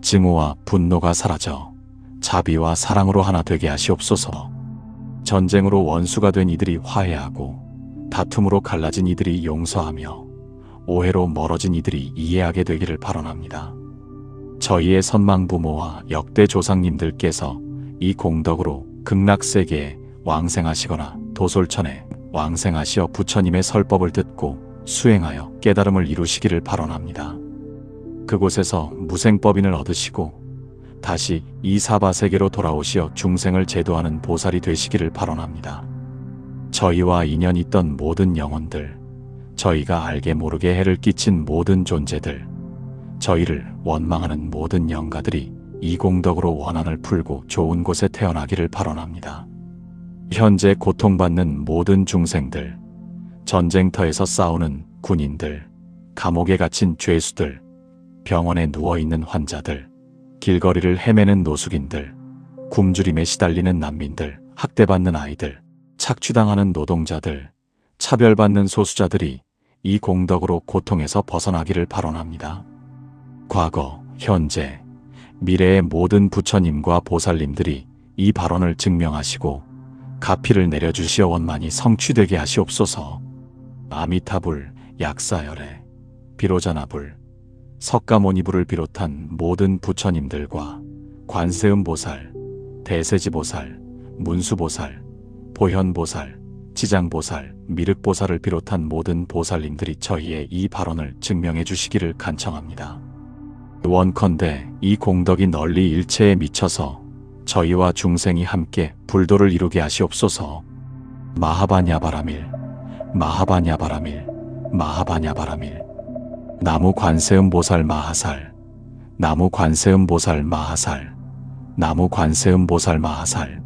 증오와 분노가 사라져 자비와 사랑으로 하나 되게 하시옵소서. 전쟁으로 원수가 된 이들이 화해하고 다툼으로 갈라진 이들이 용서하며 오해로 멀어진 이들이 이해하게 되기를 발언합니다. 저희의 선망 부모와 역대 조상님들께서 이 공덕으로 극락세계에 왕생하시거나 도솔천에 왕생하시어 부처님의 설법을 듣고 수행하여 깨달음을 이루시기를 발언합니다. 그곳에서 무생법인을 얻으시고 다시 이 사바세계로 돌아오시어 중생을 제도하는 보살이 되시기를 발언합니다. 저희와 인연 있던 모든 영혼들, 저희가 알게 모르게 해를 끼친 모든 존재들, 저희를 원망하는 모든 영가들이 이 공덕으로 원한을 풀고 좋은 곳에 태어나기를 발언합니다. 현재 고통받는 모든 중생들, 전쟁터에서 싸우는 군인들, 감옥에 갇힌 죄수들, 병원에 누워있는 환자들, 길거리를 헤매는 노숙인들, 굶주림에 시달리는 난민들, 학대받는 아이들, 착취당하는 노동자들, 차별받는 소수자들이 이 공덕으로 고통에서 벗어나기를 발언합니다. 과거, 현재, 미래의 모든 부처님과 보살님들이 이 발언을 증명하시고 가피를 내려주시어 원만히 성취되게 하시옵소서. 아미타불, 약사열애, 비로자나불, 석가모니불을 비롯한 모든 부처님들과 관세음보살, 대세지보살, 문수보살, 보현보살, 지장보살, 미륵보살을 비롯한 모든 보살님들이 저희의 이 발언을 증명해 주시기를 간청합니다. 원컨대 이 공덕이 널리 일체에 미쳐서 저희와 중생이 함께 불도를 이루게 하시옵소서. 마하바냐바라밀, 마하바냐바라밀, 마하바냐바라밀. 나무 관세음보살 마하살, 나무 관세음보살 마하살, 나무 관세음보살 마하살.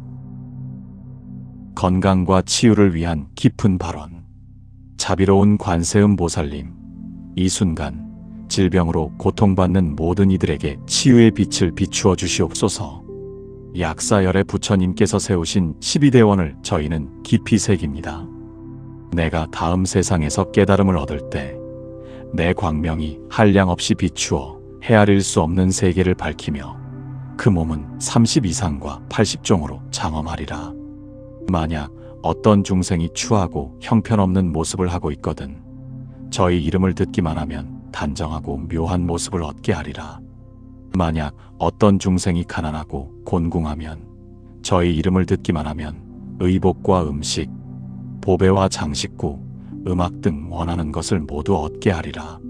건강과 치유를 위한 깊은 발언. 자비로운 관세음보살님, 이 순간 질병으로 고통받는 모든 이들에게 치유의 빛을 비추어 주시옵소서. 약사열의 부처님께서 세우신 12대원을 저희는 깊이 새깁니다. 내가 다음 세상에서 깨달음을 얻을 때 내 광명이 한량없이 비추어 헤아릴 수 없는 세계를 밝히며 그 몸은 30이상과 80종으로 장엄하리라. 만약 어떤 중생이 추하고 형편없는 모습을 하고 있거든 저희 이름을 듣기만 하면 단정하고 묘한 모습을 얻게 하리라. 만약 어떤 중생이 가난하고 곤궁하면 저희 이름을 듣기만 하면 의복과 음식, 보배와 장식구, 음악 등 원하는 것을 모두 얻게 하리라.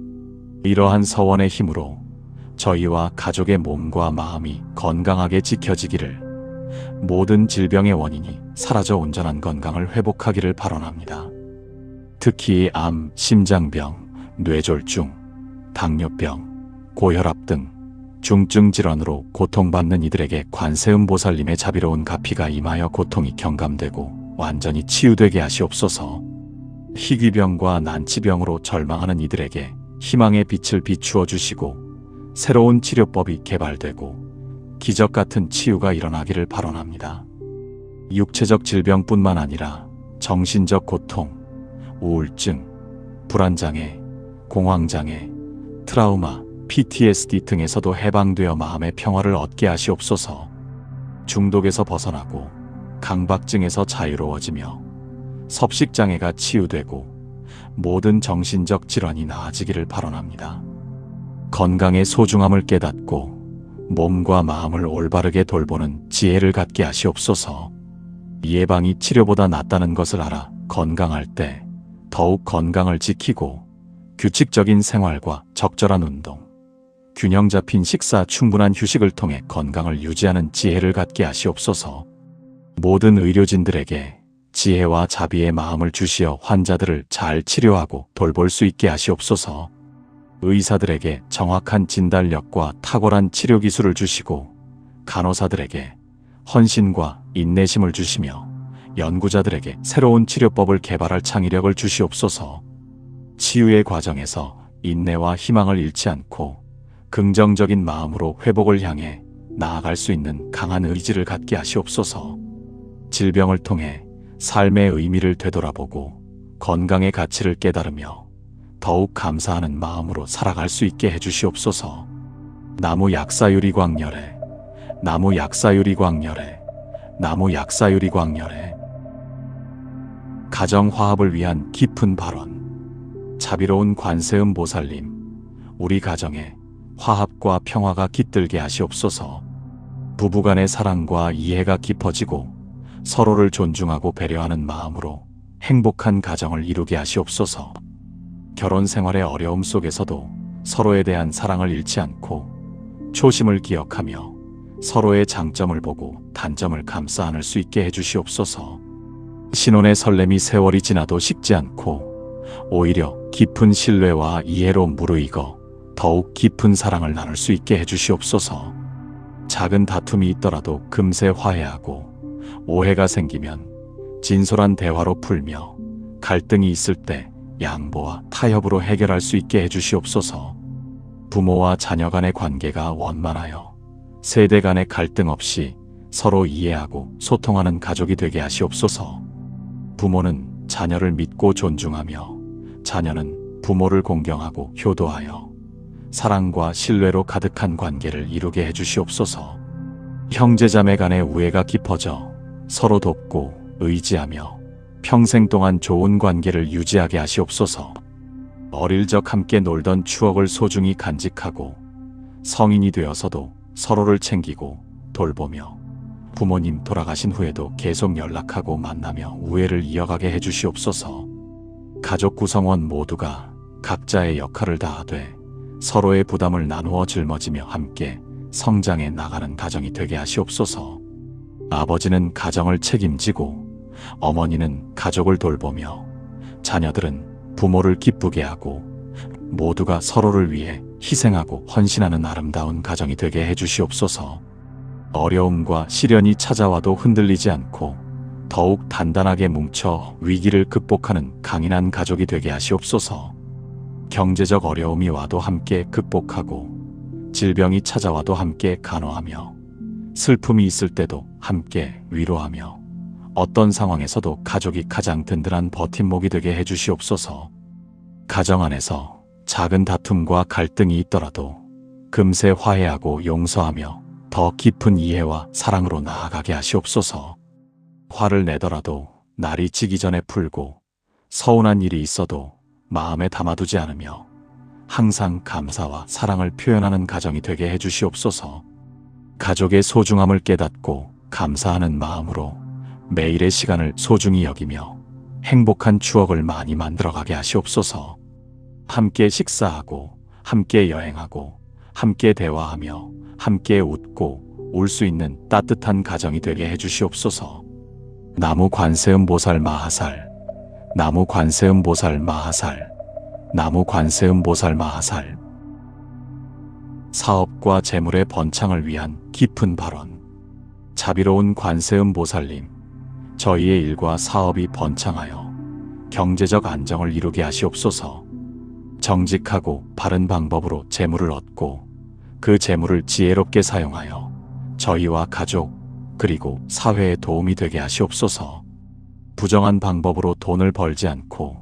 이러한 서원의 힘으로 저희와 가족의 몸과 마음이 건강하게 지켜지기를, 모든 질병의 원인이 사라져 온전한 건강을 회복하기를 발언합니다. 특히 암, 심장병, 뇌졸중, 당뇨병, 고혈압 등 중증 질환으로 고통받는 이들에게 관세음보살님의 자비로운 가피가 임하여 고통이 경감되고 완전히 치유되게 하시옵소서. 희귀병과 난치병으로 절망하는 이들에게 희망의 빛을 비추어 주시고 새로운 치료법이 개발되고 기적 같은 치유가 일어나기를 발언합니다. 육체적 질병뿐만 아니라 정신적 고통, 우울증, 불안장애, 공황장애, 트라우마, PTSD 등에서도 해방되어 마음의 평화를 얻게 하시옵소서. 중독에서 벗어나고 강박증에서 자유로워지며 섭식장애가 치유되고 모든 정신적 질환이 나아지기를 발언합니다. 건강의 소중함을 깨닫고 몸과 마음을 올바르게 돌보는 지혜를 갖게 하시옵소서. 예방이 치료보다 낫다는 것을 알아 건강할 때 더욱 건강을 지키고 규칙적인 생활과 적절한 운동, 균형 잡힌 식사, 충분한 휴식을 통해 건강을 유지하는 지혜를 갖게 하시옵소서. 모든 의료진들에게 지혜와 자비의 마음을 주시어 환자들을 잘 치료하고 돌볼 수 있게 하시옵소서. 의사들에게 정확한 진단력과 탁월한 치료 기술을 주시고 간호사들에게 헌신과 인내심을 주시며 연구자들에게 새로운 치료법을 개발할 창의력을 주시옵소서. 치유의 과정에서 인내와 희망을 잃지 않고 긍정적인 마음으로 회복을 향해 나아갈 수 있는 강한 의지를 갖게 하시옵소서. 질병을 통해 삶의 의미를 되돌아보고 건강의 가치를 깨달으며 더욱 감사하는 마음으로 살아갈 수 있게 해주시옵소서. 나무 약사유리광열에, 나무 약사유리광열에, 나무 약사유리광열에. 가정화합을 위한 깊은 발언. 자비로운 관세음보살님, 우리 가정에 화합과 평화가 깃들게 하시옵소서. 부부간의 사랑과 이해가 깊어지고 서로를 존중하고 배려하는 마음으로 행복한 가정을 이루게 하시옵소서. 결혼 생활의 어려움 속에서도 서로에 대한 사랑을 잃지 않고 초심을 기억하며 서로의 장점을 보고 단점을 감싸 안을 수 있게 해주시옵소서. 신혼의 설렘이 세월이 지나도 식지 않고 오히려 깊은 신뢰와 이해로 무르익어 더욱 깊은 사랑을 나눌 수 있게 해주시옵소서. 작은 다툼이 있더라도 금세 화해하고 오해가 생기면 진솔한 대화로 풀며 갈등이 있을 때 양보와 타협으로 해결할 수 있게 해주시옵소서. 부모와 자녀 간의 관계가 원만하여 세대 간의 갈등 없이 서로 이해하고 소통하는 가족이 되게 하시옵소서. 부모는 자녀를 믿고 존중하며 자녀는 부모를 공경하고 효도하여 사랑과 신뢰로 가득한 관계를 이루게 해주시옵소서. 형제자매 간의 우애가 깊어져 서로 돕고 의지하며 평생 동안 좋은 관계를 유지하게 하시옵소서. 어릴 적 함께 놀던 추억을 소중히 간직하고 성인이 되어서도 서로를 챙기고 돌보며 부모님 돌아가신 후에도 계속 연락하고 만나며 우애를 이어가게 해주시옵소서. 가족 구성원 모두가 각자의 역할을 다하되 서로의 부담을 나누어 짊어지며 함께 성장해 나가는 가정이 되게 하시옵소서. 아버지는 가정을 책임지고 어머니는 가족을 돌보며 자녀들은 부모를 기쁘게 하고 모두가 서로를 위해 희생하고 헌신하는 아름다운 가정이 되게 해주시옵소서. 어려움과 시련이 찾아와도 흔들리지 않고 더욱 단단하게 뭉쳐 위기를 극복하는 강인한 가족이 되게 하시옵소서. 경제적 어려움이 와도 함께 극복하고 질병이 찾아와도 함께 간호하며 슬픔이 있을 때도 함께 위로하며 어떤 상황에서도 가족이 가장 든든한 버팀목이 되게 해주시옵소서. 가정 안에서 작은 다툼과 갈등이 있더라도 금세 화해하고 용서하며 더 깊은 이해와 사랑으로 나아가게 하시옵소서. 화를 내더라도 날이 지기 전에 풀고 서운한 일이 있어도 마음에 담아두지 않으며 항상 감사와 사랑을 표현하는 가정이 되게 해주시옵소서. 가족의 소중함을 깨닫고 감사하는 마음으로 매일의 시간을 소중히 여기며 행복한 추억을 많이 만들어가게 하시옵소서. 함께 식사하고 함께 여행하고 함께 대화하며 함께 웃고 울 수 있는 따뜻한 가정이 되게 해주시옵소서. 나무 관세음 보살 마하살, 나무 관세음 보살 마하살, 나무 관세음 보살 마하살. 사업과 재물의 번창을 위한 깊은 발언. 자비로운 관세음 보살님, 저희의 일과 사업이 번창하여 경제적 안정을 이루게 하시옵소서. 정직하고 바른 방법으로 재물을 얻고 그 재물을 지혜롭게 사용하여 저희와 가족 그리고 사회에 도움이 되게 하시옵소서. 부정한 방법으로 돈을 벌지 않고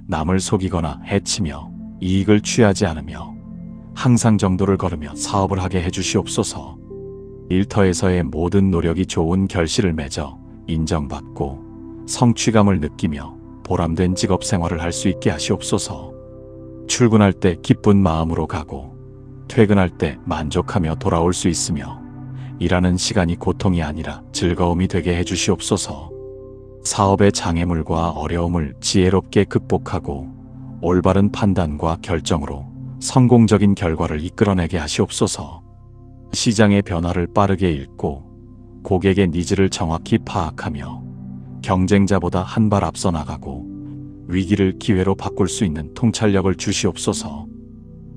남을 속이거나 해치며 이익을 취하지 않으며 항상 정도를 걸으며 사업을 하게 해주시옵소서. 일터에서의 모든 노력이 좋은 결실을 맺어 인정받고 성취감을 느끼며 보람된 직업 생활을 할 수 있게 하시옵소서. 출근할 때 기쁜 마음으로 가고 퇴근할 때 만족하며 돌아올 수 있으며 일하는 시간이 고통이 아니라 즐거움이 되게 해주시옵소서. 사업의 장애물과 어려움을 지혜롭게 극복하고 올바른 판단과 결정으로 성공적인 결과를 이끌어내게 하시옵소서. 시장의 변화를 빠르게 읽고 고객의 니즈를 정확히 파악하며 경쟁자보다 한 발 앞서 나가고 위기를 기회로 바꿀 수 있는 통찰력을 주시옵소서.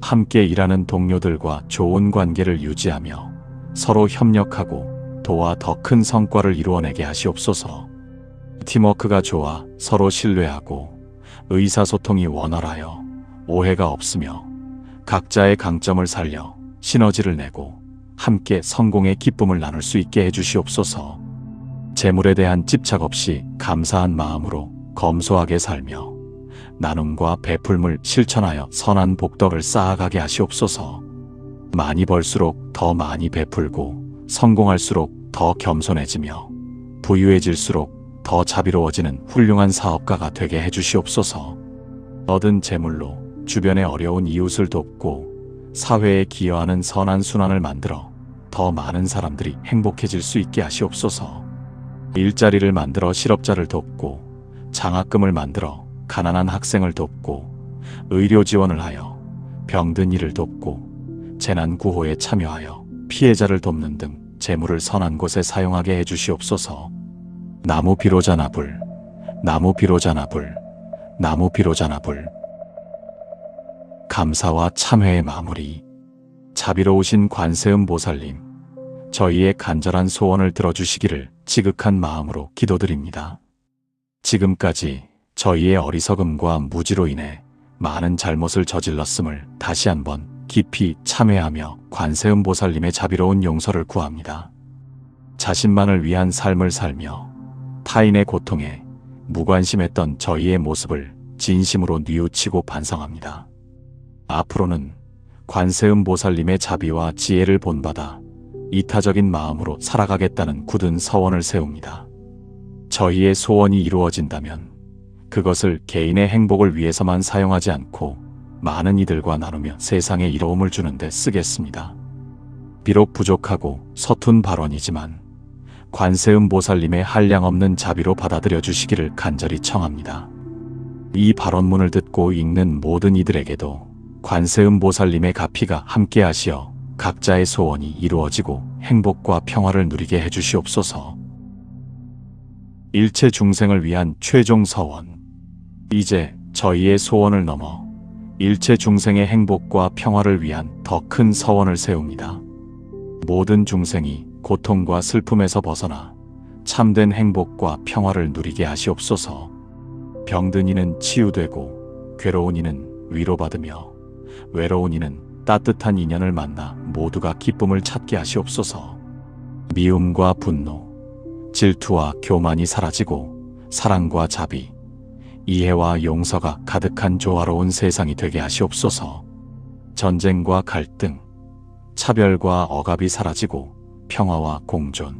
함께 일하는 동료들과 좋은 관계를 유지하며 서로 협력하고 도와 더 큰 성과를 이루어내게 하시옵소서. 팀워크가 좋아 서로 신뢰하고 의사소통이 원활하여 오해가 없으며 각자의 강점을 살려 시너지를 내고 함께 성공의 기쁨을 나눌 수 있게 해주시옵소서. 재물에 대한 집착 없이 감사한 마음으로 검소하게 살며 나눔과 베풀물 실천하여 선한 복덕을 쌓아가게 하시옵소서. 많이 벌수록 더 많이 베풀고 성공할수록 더 겸손해지며 부유해질수록 더 자비로워지는 훌륭한 사업가가 되게 해주시옵소서. 얻은 재물로 주변의 어려운 이웃을 돕고 사회에 기여하는 선한 순환을 만들어 더 많은 사람들이 행복해질 수 있게 하시옵소서. 일자리를 만들어 실업자를 돕고 장학금을 만들어 가난한 학생을 돕고 의료 지원을 하여 병든 이를 돕고 재난 구호에 참여하여 피해자를 돕는 등 재물을 선한 곳에 사용하게 해주시옵소서. 나무 비로자나불, 나무 비로자나불, 나무 비로자나불. 감사와 참회의 마무리. 자비로우신 관세음보살님, 저희의 간절한 소원을 들어주시기를 지극한 마음으로 기도드립니다. 지금까지 저희의 어리석음과 무지로 인해 많은 잘못을 저질렀음을 다시 한번 깊이 참회하며 관세음보살님의 자비로운 용서를 구합니다. 자신만을 위한 삶을 살며 타인의 고통에 무관심했던 저희의 모습을 진심으로 뉘우치고 반성합니다. 앞으로는 관세음보살님의 자비와 지혜를 본받아 이타적인 마음으로 살아가겠다는 굳은 서원을 세웁니다. 저희의 소원이 이루어진다면 그것을 개인의 행복을 위해서만 사용하지 않고 많은 이들과 나누며 세상에 이로움을 주는 데 쓰겠습니다. 비록 부족하고 서툰 발언이지만 관세음보살님의 한량없는 자비로 받아들여 주시기를 간절히 청합니다. 이 발언문을 듣고 읽는 모든 이들에게도 관세음보살님의 가피가 함께하시어 각자의 소원이 이루어지고 행복과 평화를 누리게 해주시옵소서. 일체 중생을 위한 최종 서원. 이제 저희의 소원을 넘어 일체 중생의 행복과 평화를 위한 더 큰 서원을 세웁니다. 모든 중생이 고통과 슬픔에서 벗어나 참된 행복과 평화를 누리게 하시옵소서. 병든 이는 치유되고 괴로운 이는 위로받으며 외로운 이는 따뜻한 인연을 만나 모두가 기쁨을 찾게 하시옵소서. 미움과 분노, 질투와 교만이 사라지고 사랑과 자비, 이해와 용서가 가득한 조화로운 세상이 되게 하시옵소서. 전쟁과 갈등, 차별과 억압이 사라지고 평화와 공존,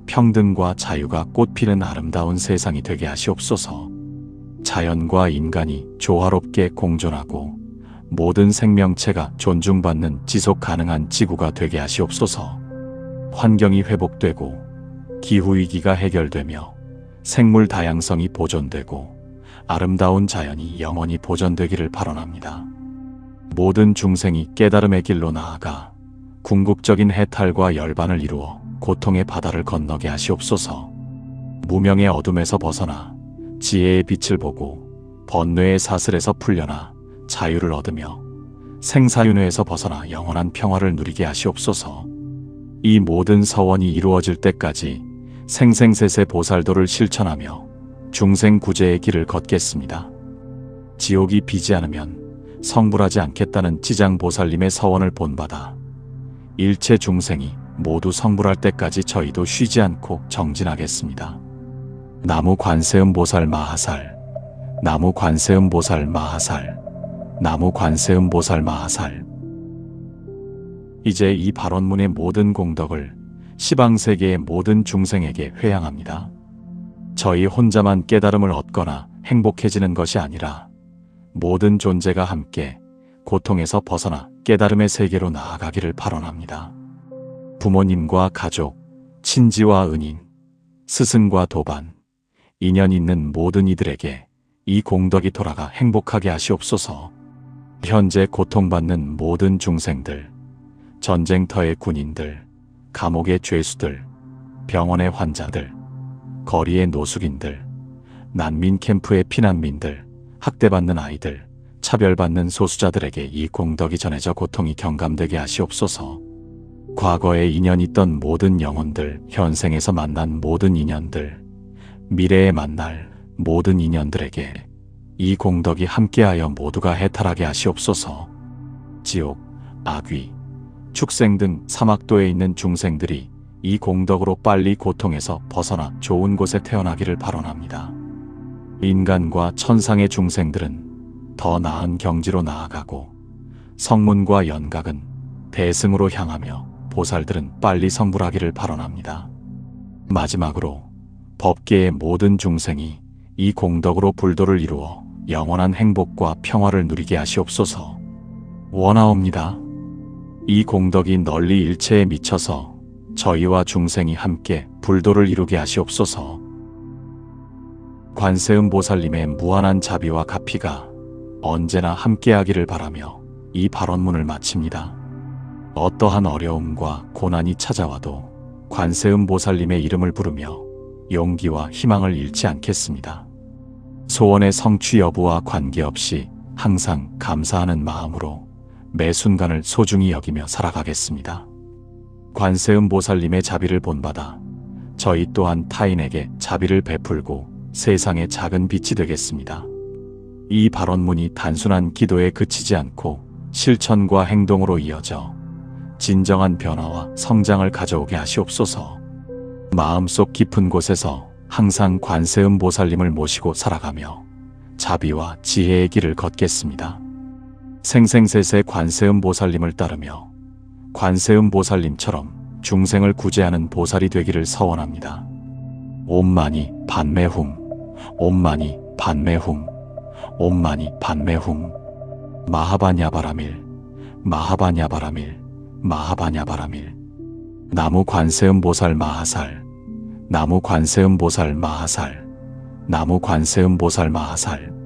평등과 자유가 꽃피는 아름다운 세상이 되게 하시옵소서. 자연과 인간이 조화롭게 공존하고 모든 생명체가 존중받는 지속 가능한 지구가 되게 하시옵소서. 환경이 회복되고 기후위기가 해결되며 생물 다양성이 보존되고 아름다운 자연이 영원히 보존되기를 발언합니다. 모든 중생이 깨달음의 길로 나아가 궁극적인 해탈과 열반을 이루어 고통의 바다를 건너게 하시옵소서. 무명의 어둠에서 벗어나 지혜의 빛을 보고 번뇌의 사슬에서 풀려나 자유를 얻으며 생사윤회에서 벗어나 영원한 평화를 누리게 하시옵소서. 이 모든 서원이 이루어질 때까지 생생세세 보살도를 실천하며 중생 구제의 길을 걷겠습니다. 지옥이 비지 않으면 성불하지 않겠다는 지장보살님의 서원을 본받아 일체 중생이 모두 성불할 때까지 저희도 쉬지 않고 정진하겠습니다. 나무 관세음보살 마하살, 나무 관세음보살 마하살, 나무 관세음보살 마하살. 이제 이 발언문의 모든 공덕을 시방세계의 모든 중생에게 회양합니다. 저희 혼자만 깨달음을 얻거나 행복해지는 것이 아니라 모든 존재가 함께 고통에서 벗어나 깨달음의 세계로 나아가기를 발언합니다. 부모님과 가족, 친지와 은인, 스승과 도반, 인연 있는 모든 이들에게 이 공덕이 돌아가 행복하게 하시옵소서. 현재 고통받는 모든 중생들, 전쟁터의 군인들, 감옥의 죄수들, 병원의 환자들, 거리의 노숙인들, 난민 캠프의 피난민들, 학대받는 아이들, 차별받는 소수자들에게 이 공덕이 전해져 고통이 경감되게 하시옵소서. 과거에 인연 있던 모든 영혼들, 현생에서 만난 모든 인연들, 미래에 만날 모든 인연들에게 이 공덕이 함께하여 모두가 해탈하게 하시옵소서. 지옥, 악귀, 축생 등 사막도에 있는 중생들이 이 공덕으로 빨리 고통에서 벗어나 좋은 곳에 태어나기를 발언합니다. 인간과 천상의 중생들은 더 나은 경지로 나아가고 성문과 연각은 대승으로 향하며 보살들은 빨리 성불하기를 발언합니다. 마지막으로 법계의 모든 중생이 이 공덕으로 불도를 이루어 영원한 행복과 평화를 누리게 하시옵소서. 원하옵니다. 이 공덕이 널리 일체에 미쳐서 저희와 중생이 함께 불도를 이루게 하시옵소서. 관세음보살님의 무한한 자비와 가피가 언제나 함께하기를 바라며 이 발언문을 마칩니다. 어떠한 어려움과 고난이 찾아와도 관세음보살님의 이름을 부르며 용기와 희망을 잃지 않겠습니다. 소원의 성취 여부와 관계없이 항상 감사하는 마음으로 매 순간을 소중히 여기며 살아가겠습니다. 관세음보살님의 자비를 본받아 저희 또한 타인에게 자비를 베풀고 세상의 작은 빛이 되겠습니다. 이 발언문이 단순한 기도에 그치지 않고 실천과 행동으로 이어져 진정한 변화와 성장을 가져오게 하시옵소서. 마음속 깊은 곳에서 항상 관세음보살님을 모시고 살아가며 자비와 지혜의 길을 걷겠습니다. 생생세세 관세음보살님을 따르며 관세음보살님처럼 중생을 구제하는 보살이 되기를 서원합니다. 옴마니 반매훔, 옴마니 반매훔, 옴마니 반매훔. 마하바냐바라밀, 마하바냐바라밀, 마하바냐바라밀. 나무 관세음보살 마하살, 나무 관세음보살 마하살, 나무 관세음보살 마하살.